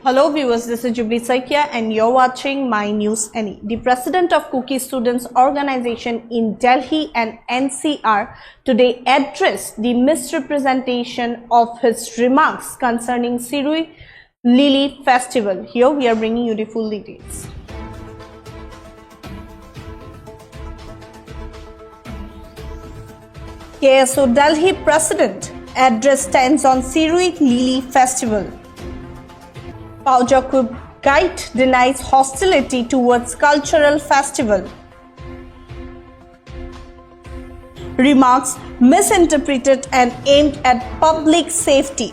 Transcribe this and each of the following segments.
Hello viewers, this is Jubilee Saikia and you're watching My News Any. The president of Cookie Students Organization in Delhi and NCR today addressed the misrepresentation of his remarks concerning Shirui Lily Festival. Here we are bringing you the full details. KSO Delhi president addressed stance on Shirui Lily Festival. Paujakub guide denies hostility towards cultural festival. Remarks misinterpreted and aimed at public safety.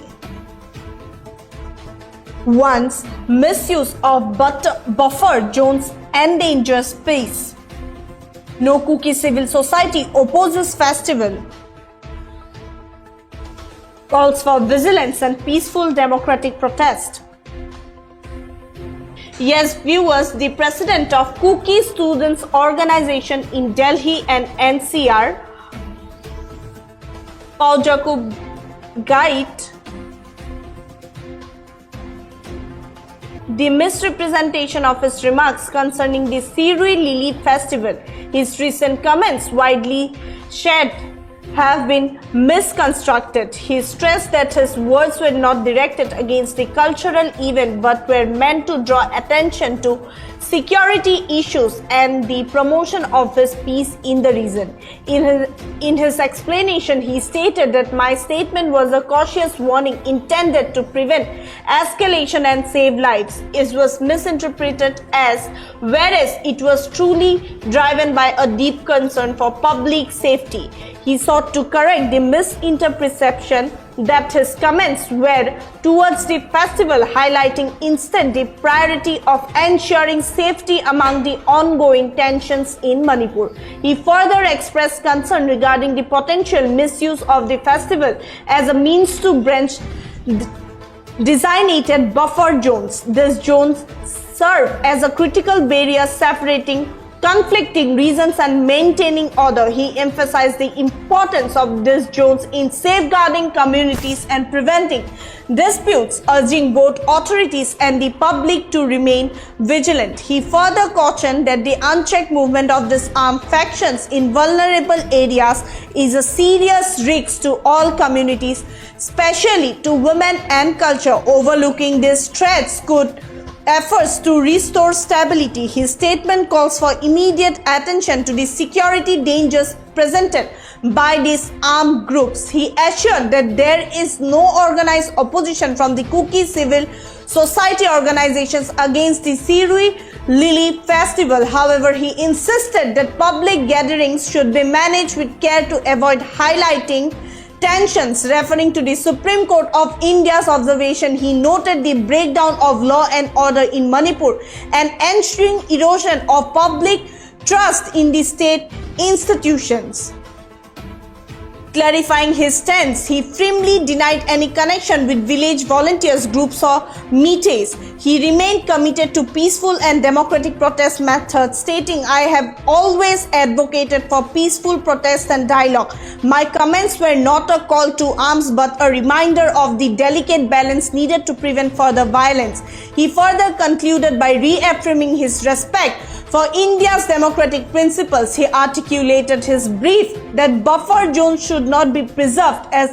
Once misuse of buffer zones endangers peace. No Cookie civil society opposes festival. Calls for vigilance and peaceful democratic protest. Yes, viewers, the president of Cookie Students Organization in Delhi and NCR, Paujakub guide the misrepresentation of his remarks concerning the Shirui Lily Festival. His recent comments, widely shared, have been misconstructed. He stressed that his words were not directed against the cultural event but were meant to draw attention to security issues and the promotion of his peace in the region. In his explanation, he stated that my statement was a cautious warning intended to prevent escalation and save lives. It was misinterpreted whereas it was truly driven by a deep concern for public safety. He sought to correct the misinterpretation that his comments were towards the festival, highlighting instead the priority of ensuring safety among the ongoing tensions in Manipur. He further expressed concern regarding the potential misuse of the festival as a means to branch designated buffer zones. These zones serve as a critical barrier separating conflicting regions and maintaining order. He emphasized the importance of these zones in safeguarding communities and preventing disputes, urging both authorities and the public to remain vigilant. He further cautioned that the unchecked movement of these armed factions in vulnerable areas is a serious risk to all communities, especially to women and culture. Overlooking these threats could efforts to restore stability. His statement calls for immediate attention to the security dangers presented by these armed groups. He assured that there is no organized opposition from the Cookie civil society organizations against the Shirui Lily Festival. However, he insisted that public gatherings should be managed with care to avoid highlighting tensions. Referring to the Supreme Court of India's observation, he noted the breakdown of law and order in Manipur and ensuing erosion of public trust in the state institutions. Clarifying his stance, he firmly denied any connection with village volunteers groups or meetings. He remained committed to peaceful and democratic protest methods, stating, "I have always advocated for peaceful protest and dialogue. My comments were not a call to arms but a reminder of the delicate balance needed to prevent further violence." He further concluded by reaffirming his respect for India's democratic principles. He articulated his belief that buffer zones should not be preserved as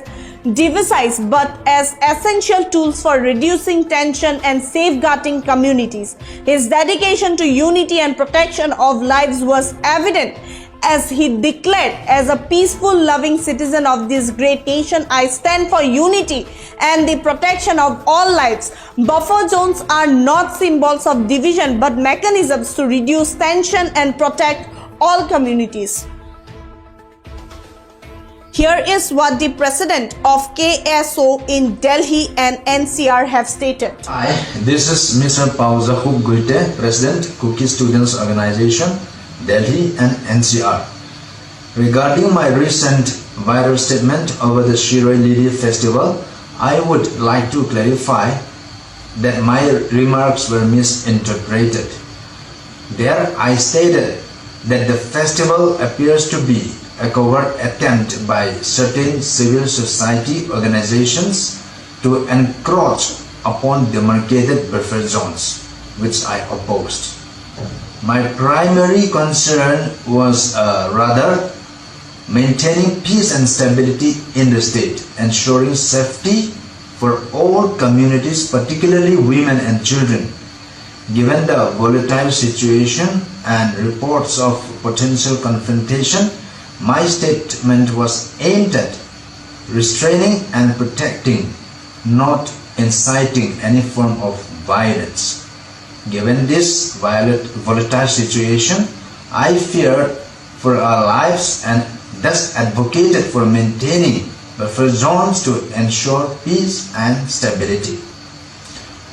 devices but as essential tools for reducing tension and safeguarding communities. His dedication to unity and protection of lives was evident as he declared, "As a peaceful, loving citizen of this great nation, I stand for unity and the protection of all lives. Buffer zones are not symbols of division but mechanisms to reduce tension and protect all communities." Here is what the president of KSO in Delhi and NCR have stated. Hi, this is Mr. Paujakub Guite, President, Cookie Students Organization, Delhi and NCR. Regarding my recent viral statement over the Shirui Lily Festival, I would like to clarify that my remarks were misinterpreted. There I stated that the festival appears to be a covert attempt by certain civil society organizations to encroach upon demarcated buffer zones, which I opposed. My primary concern was rather maintaining peace and stability in the state, ensuring safety for all communities, particularly women and children. Given the volatile situation and reports of potential confrontation, my statement was aimed at restraining and protecting, not inciting any form of violence. Given this volatile situation, I feared for our lives and thus advocated for maintaining buffer zones to ensure peace and stability.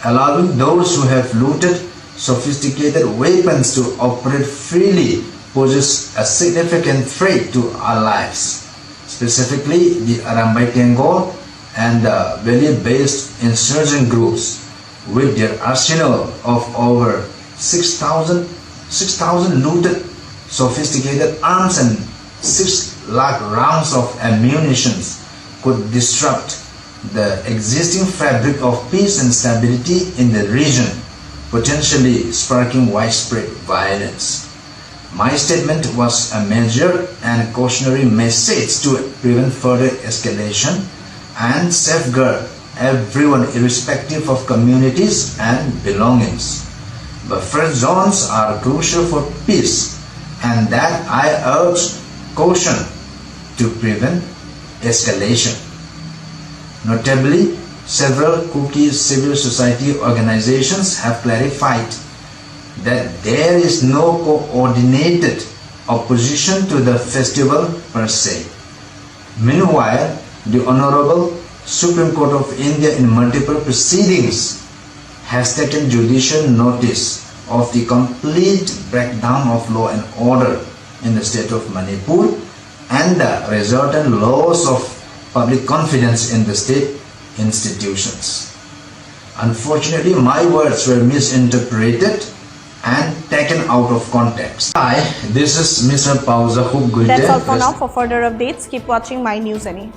Allowing those who have looted sophisticated weapons to operate freely poses a significant threat to our lives, specifically the Arambai Tengol and the Valley-based insurgent groups with their arsenal of over 6,000 looted sophisticated arms and 6 lakh rounds of ammunition could disrupt the existing fabric of peace and stability in the region, potentially sparking widespread violence. My statement was a major and cautionary message to prevent further escalation and safeguard everyone irrespective of communities and belongings. Buffer zones are crucial for peace, and that I urge caution to prevent escalation. Notably, several Kuki civil society organizations have clarified that there is no coordinated opposition to the festival per se. Meanwhile, the Honorable Supreme Court of India in multiple proceedings has taken judicial notice of the complete breakdown of law and order in the state of Manipur and the resultant loss of public confidence in the state institutions. Unfortunately, my words were misinterpreted and taken out of context. Hi, this is Mr. Pauza Hubgulte. That's all for now. For further updates, keep watching My News Any.